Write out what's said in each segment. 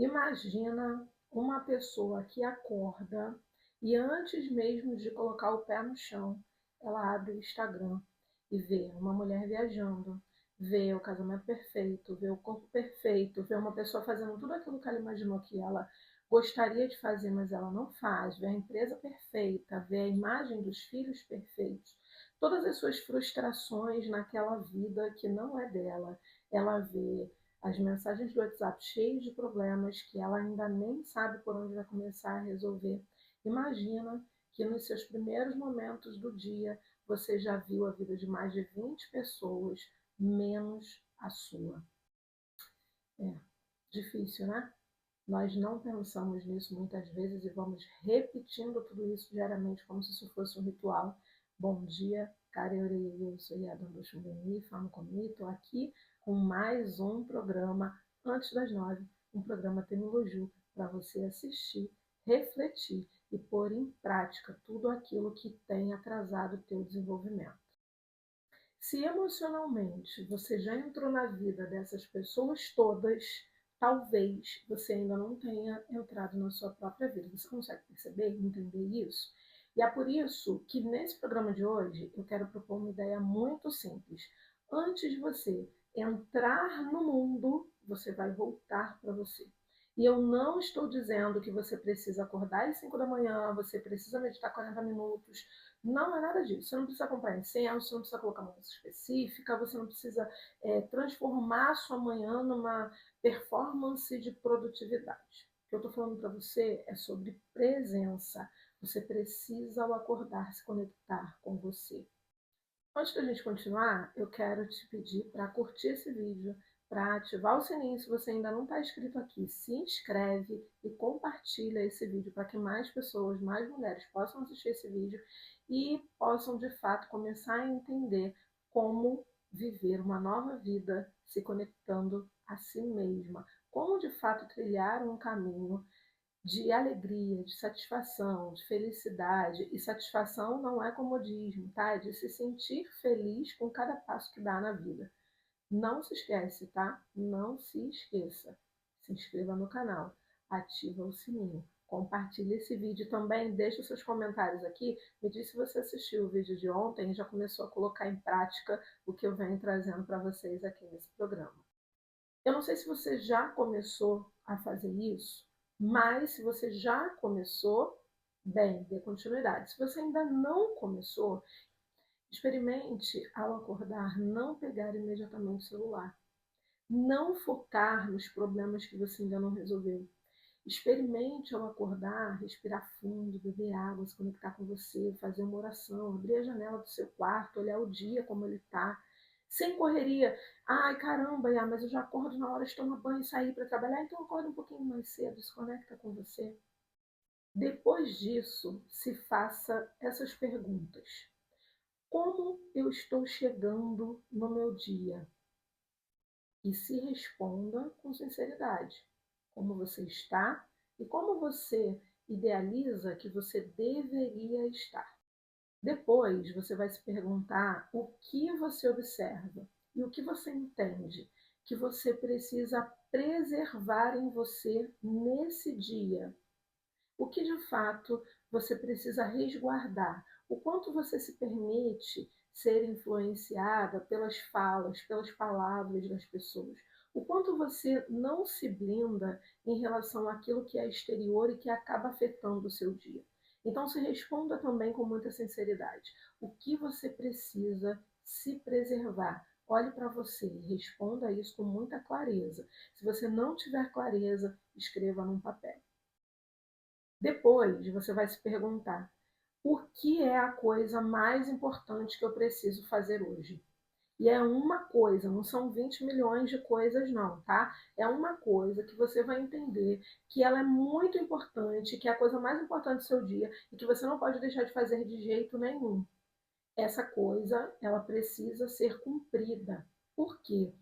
Imagina uma pessoa que acorda e antes mesmo de colocar o pé no chão, ela abre o Instagram e vê uma mulher viajando, vê o casamento perfeito, vê o corpo perfeito, vê uma pessoa fazendo tudo aquilo que ela imaginou que ela gostaria de fazer, mas ela não faz, vê a empresa perfeita, vê a imagem dos filhos perfeitos, todas as suas frustrações naquela vida que não é dela. Ela vê as mensagens do WhatsApp cheias de problemas que ela ainda nem sabe por onde vai começar a resolver. Imagina que nos seus primeiros momentos do dia você já viu a vida de mais de 20 pessoas, menos a sua. É difícil, né? Nós não pensamos nisso muitas vezes e vamos repetindo tudo isso diariamente como se isso fosse um ritual. Bom dia, cara, eu sou Yadam do Chumbeni, falo comigo, estou aqui com mais um programa antes das 9, um programa Temiloju para você assistir, refletir e pôr em prática tudo aquilo que tem atrasado o teu desenvolvimento. Se emocionalmente você já entrou na vida dessas pessoas todas, talvez você ainda não tenha entrado na sua própria vida. Você consegue perceber e entender isso? E é por isso que nesse programa de hoje eu quero propor uma ideia muito simples. Antes de você entrar no mundo, você vai voltar para você. E eu não estou dizendo que você precisa acordar às 5 da manhã, você precisa meditar 40 minutos. Não é nada disso. Você não precisa comprar incenso, você não precisa colocar uma música específica, você não precisa transformar a sua manhã numa performance de produtividade. O que eu estou falando para você é sobre presença. Você precisa, ao acordar, se conectar com você. Antes da gente continuar, eu quero te pedir para curtir esse vídeo, para ativar o sininho se você ainda não está inscrito aqui. Se inscreve e compartilha esse vídeo para que mais pessoas, mais mulheres possam assistir esse vídeo e possam, de fato, começar a entender como viver uma nova vida se conectando a si mesma. Como, de fato, trilhar um caminho de alegria, de satisfação, de felicidade. E satisfação não é comodismo, tá? É de se sentir feliz com cada passo que dá na vida. Não se esquece, tá? Não se esqueça. Se inscreva no canal, ativa o sininho, compartilhe esse vídeo também, deixe os seus comentários aqui, me diz se você assistiu o vídeo de ontem e já começou a colocar em prática o que eu venho trazendo para vocês aqui nesse programa. Eu não sei se você já começou a fazer isso, mas se você já começou, bem, dê continuidade. Se você ainda não começou, experimente, ao acordar, não pegar imediatamente o celular. Não focar nos problemas que você ainda não resolveu. Experimente, ao acordar, respirar fundo, beber água, se conectar com você, fazer uma oração, abrir a janela do seu quarto, olhar o dia como ele está, sem correria. Ai, caramba, mas eu já acordo na hora de tomar banho e sair para trabalhar, então acorda um pouquinho mais cedo, se conecta com você. Depois disso, se faça essas perguntas. Como eu estou chegando no meu dia? E se responda com sinceridade. Como você está e como você idealiza que você deveria estar. Depois, você vai se perguntar o que você observa e o que você entende que você precisa preservar em você nesse dia. O que de fato você precisa resguardar? O quanto você se permite ser influenciada pelas falas, pelas palavras das pessoas? O quanto você não se blinda em relação àquilo que é exterior e que acaba afetando o seu dia? Então, se responda também com muita sinceridade. O que você precisa se preservar? Olhe para você e responda isso com muita clareza. Se você não tiver clareza, escreva num papel. Depois, você vai se perguntar: o que é a coisa mais importante que eu preciso fazer hoje? E é uma coisa, não são 20 milhões de coisas não, tá? É uma coisa que você vai entender que ela é muito importante, que é a coisa mais importante do seu dia e que você não pode deixar de fazer de jeito nenhum. Essa coisa, ela precisa ser cumprida. Por quê?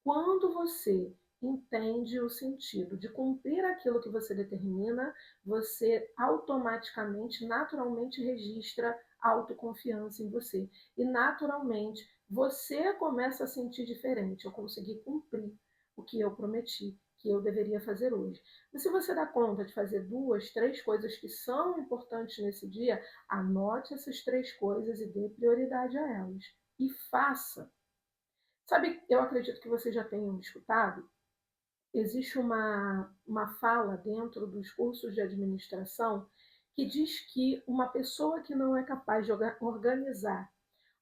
Quando você entende o sentido de cumprir aquilo que você determina, você automaticamente, naturalmente registra autoconfiança em você. E naturalmente você começa a sentir diferente. Eu consegui cumprir o que eu prometi, que eu deveria fazer hoje. Mas se você dá conta de fazer 2, 3 coisas que são importantes nesse dia, anote essas 3 coisas e dê prioridade a elas. E faça. Sabe, eu acredito que vocês já tenham escutado, existe uma fala dentro dos cursos de administração que diz que uma pessoa que não é capaz de organizar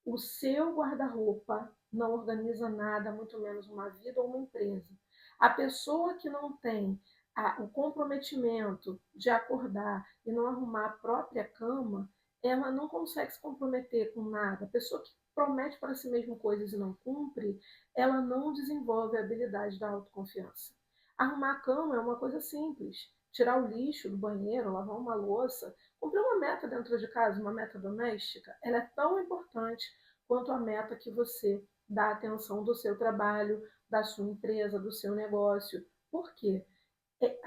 o seu guarda-roupa não organiza nada, muito menos uma vida ou uma empresa. A pessoa que não tem o comprometimento de acordar e não arrumar a própria cama, ela não consegue se comprometer com nada. A pessoa que promete para si mesma coisas e não cumpre, ela não desenvolve a habilidade da autoconfiança. Arrumar a cama é uma coisa simples. Tirar o lixo do banheiro, lavar uma louça, cumprir uma meta dentro de casa, uma meta doméstica, ela é tão importante quanto a meta que você dá atenção do seu trabalho, da sua empresa, do seu negócio. Por quê?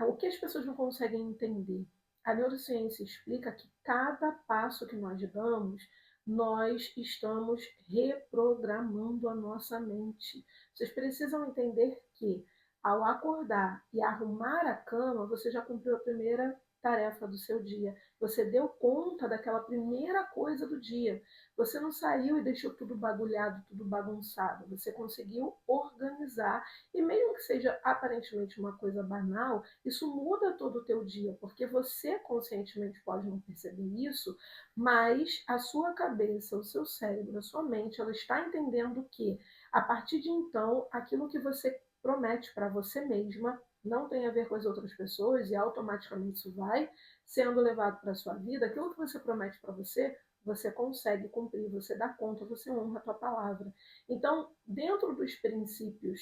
O que as pessoas não conseguem entender? A neurociência explica que cada passo que nós damos, nós estamos reprogramando a nossa mente. Vocês precisam entender que, ao acordar e arrumar a cama, você já cumpriu a primeira tarefa do seu dia. Você deu conta daquela primeira coisa do dia. Você não saiu e deixou tudo bagulhado, tudo bagunçado. Você conseguiu organizar. E mesmo que seja aparentemente uma coisa banal, isso muda todo o teu dia, porque você conscientemente pode não perceber isso, mas a sua cabeça, o seu cérebro, a sua mente, ela está entendendo que, a partir de então, aquilo que você promete para você mesma não tem a ver com as outras pessoas e automaticamente isso vai sendo levado para a sua vida. Aquilo que você promete para você, você consegue cumprir, você dá conta, você honra a tua palavra. Então, dentro dos princípios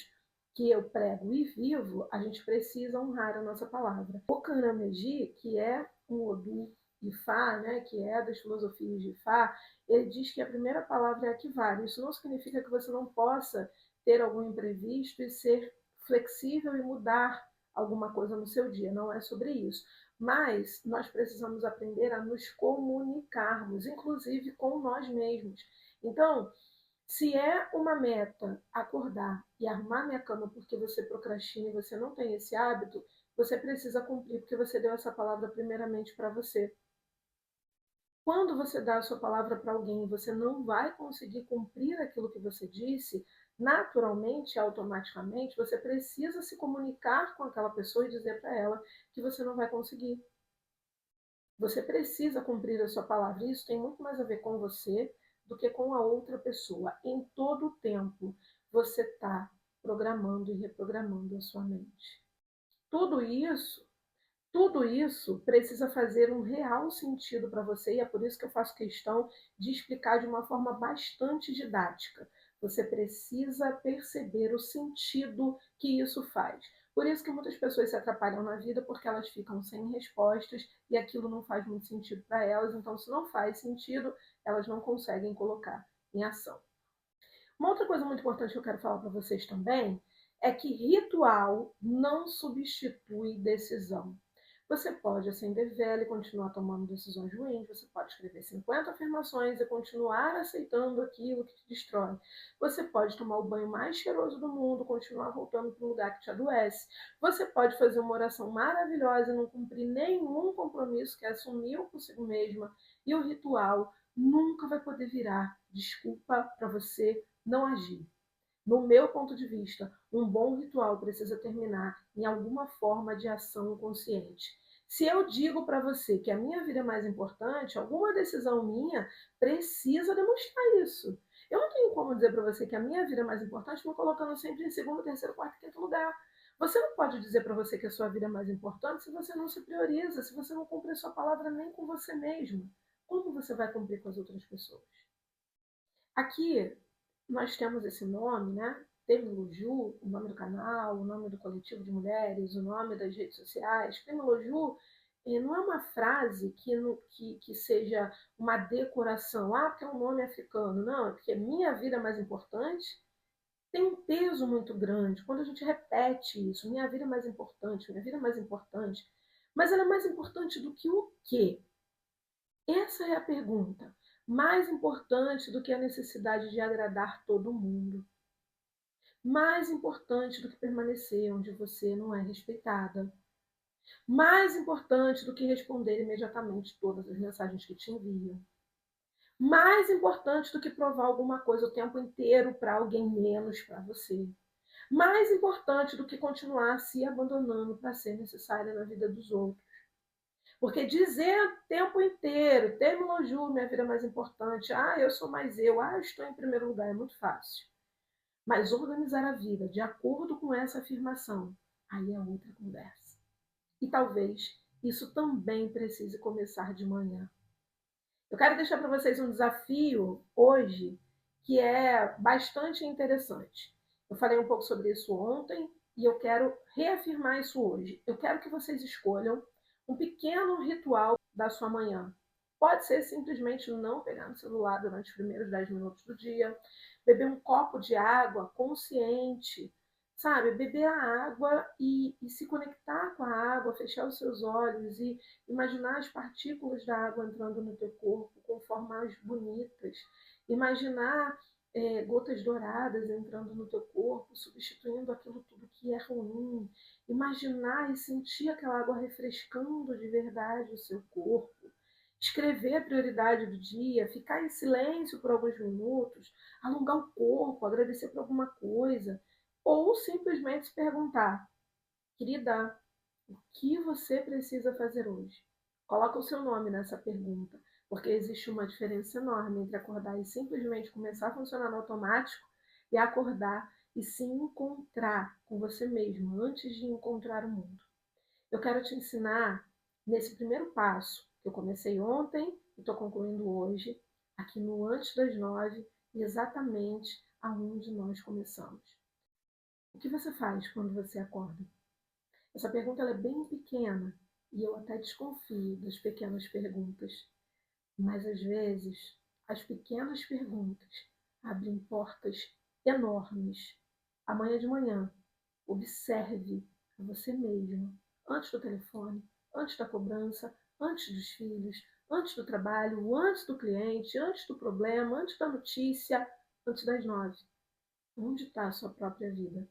que eu prego e vivo, a gente precisa honrar a nossa palavra. O Kanamegi, que é um Odu Ifá, né, que é das filosofias de Ifá, ele diz que a primeira palavra é a que vale. Isso não significa que você não possa ter algum imprevisto e ser flexível e mudar alguma coisa no seu dia, não é sobre isso. Mas nós precisamos aprender a nos comunicarmos, inclusive com nós mesmos. Então, se é uma meta acordar e arrumar minha cama porque você procrastina e você não tem esse hábito, você precisa cumprir porque você deu essa palavra primeiramente para você. Quando você dá a sua palavra para alguém e você não vai conseguir cumprir aquilo que você disse, naturalmente, automaticamente, você precisa se comunicar com aquela pessoa e dizer para ela que você não vai conseguir. Você precisa cumprir a sua palavra. Isso tem muito mais a ver com você do que com a outra pessoa. Em todo o tempo, você está programando e reprogramando a sua mente. Tudo isso, tudo isso precisa fazer um real sentido para você e é por isso que eu faço questão de explicar de uma forma bastante didática. Você precisa perceber o sentido que isso faz. Por isso que muitas pessoas se atrapalham na vida porque elas ficam sem respostas e aquilo não faz muito sentido para elas. Então, se não faz sentido, elas não conseguem colocar em ação. Uma outra coisa muito importante que eu quero falar para vocês também é que ritual não substitui decisão. Você pode acender vela e continuar tomando decisões ruins, você pode escrever 50 afirmações e continuar aceitando aquilo que te destrói. Você pode tomar o banho mais cheiroso do mundo, continuar voltando para o lugar que te adoece. Você pode fazer uma oração maravilhosa e não cumprir nenhum compromisso que assumiu consigo mesma. E o ritual nunca vai poder virar desculpa para você não agir. No meu ponto de vista, um bom ritual precisa terminar em alguma forma de ação consciente. Se eu digo para você que a minha vida é mais importante, alguma decisão minha precisa demonstrar isso. Eu não tenho como dizer para você que a minha vida é mais importante me colocando sempre em segundo, terceiro, quarto e quinto lugar. Você não pode dizer para você que a sua vida é mais importante se você não se prioriza, se você não cumpre a sua palavra nem com você mesmo. Como você vai cumprir com as outras pessoas? Aqui nós temos esse nome, né? Femiloju, o nome do canal, o nome do coletivo de mulheres, o nome das redes sociais. Femiloju não é uma frase que seja uma decoração, porque é um nome africano. Não, é porque minha vida é mais importante. Tem um peso muito grande quando a gente repete isso. Minha vida é mais importante, minha vida é mais importante. Mas ela é mais importante do que o quê? Essa é a pergunta. Mais importante do que a necessidade de agradar todo mundo. Mais importante do que permanecer onde você não é respeitada. Mais importante do que responder imediatamente todas as mensagens que te enviam. Mais importante do que provar alguma coisa o tempo inteiro para alguém menos para você. Mais importante do que continuar se abandonando para ser necessária na vida dos outros. Porque dizer o tempo inteiro, terminologia, minha vida é mais importante, eu sou mais eu, estou em primeiro lugar, é muito fácil. Mas organizar a vida de acordo com essa afirmação, aí é outra conversa. E talvez isso também precise começar de manhã. Eu quero deixar para vocês um desafio hoje que é bastante interessante. Eu falei um pouco sobre isso ontem e eu quero reafirmar isso hoje. Eu quero que vocês escolham um pequeno ritual da sua manhã. Pode ser simplesmente não pegar no celular durante os primeiros 10 minutos do dia, beber um copo de água consciente, sabe? Beber a água e se conectar com a água, fechar os seus olhos e imaginar as partículas da água entrando no teu corpo com formas bonitas. Imaginar gotas douradas entrando no teu corpo, substituindo aquilo tudo que é ruim. Imaginar e sentir aquela água refrescando de verdade o seu corpo. Escrever a prioridade do dia, ficar em silêncio por alguns minutos, alongar o corpo, agradecer por alguma coisa, ou simplesmente se perguntar: querida, o que você precisa fazer hoje? Coloca o seu nome nessa pergunta, porque existe uma diferença enorme entre acordar e simplesmente começar a funcionar no automático e acordar e se encontrar com você mesmo antes de encontrar o mundo. Eu quero te ensinar nesse primeiro passo que eu comecei ontem e estou concluindo hoje, aqui no Antes das 9, exatamente aonde nós começamos. O que você faz quando você acorda? Essa pergunta ela é bem pequena e eu até desconfio das pequenas perguntas, mas às vezes as pequenas perguntas abrem portas enormes. Amanhã de manhã, observe a você mesmo, antes do telefone, antes da cobrança, antes dos filhos, antes do trabalho, antes do cliente, antes do problema, antes da notícia, antes das 9. Onde está a sua própria vida?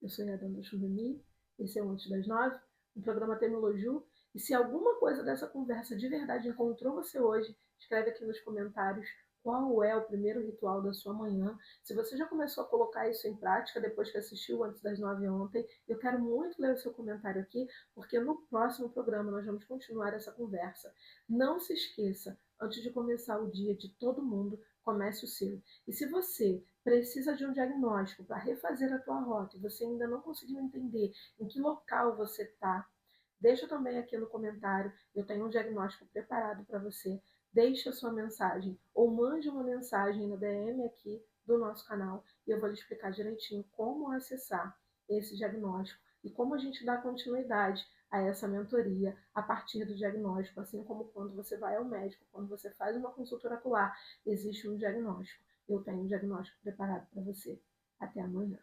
Eu sou a Danda Chuvemi, esse é o Antes das 9, um programa Termiloju. E se alguma coisa dessa conversa de verdade encontrou você hoje, escreve aqui nos comentários qual é o primeiro ritual da sua manhã. Se você já começou a colocar isso em prática depois que assistiu Antes das 9 ontem, eu quero muito ler o seu comentário aqui, porque no próximo programa nós vamos continuar essa conversa. Não se esqueça, antes de começar o dia de todo mundo, comece o seu. E se você precisa de um diagnóstico para refazer a tua rota e você ainda não conseguiu entender em que local você está, deixa também aqui no comentário. Eu tenho um diagnóstico preparado para você. Deixe a sua mensagem ou mande uma mensagem na DM aqui do nosso canal e eu vou lhe explicar direitinho como acessar esse diagnóstico e como a gente dá continuidade a essa mentoria a partir do diagnóstico, assim como quando você vai ao médico, quando você faz uma consulta oracular, existe um diagnóstico. Eu tenho um diagnóstico preparado para você. Até amanhã.